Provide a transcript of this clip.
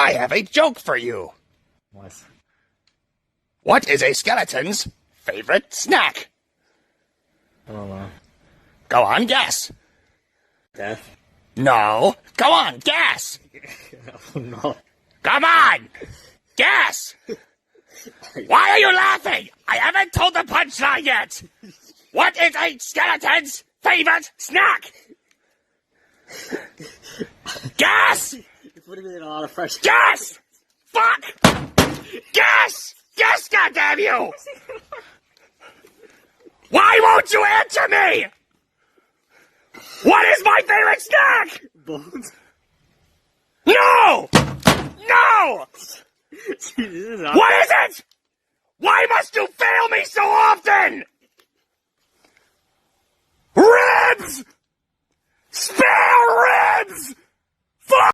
I have a joke for you. What is a skeleton's favorite snack? I don't know. Go on, guess. Death? No. Go on, guess. Oh, no. Come on! Guess! Why are you laughing? I haven't told the punchline yet! What is a skeleton's favorite snack? Guess! You're putting me in a lot of pressure. Guess! Fuck! Guess! Guess, goddamn you! Why won't you answer me? What is my favorite snack? Bones? No! No! Jesus, What is it? Why must you fail me so often? Ribs! Spare ribs!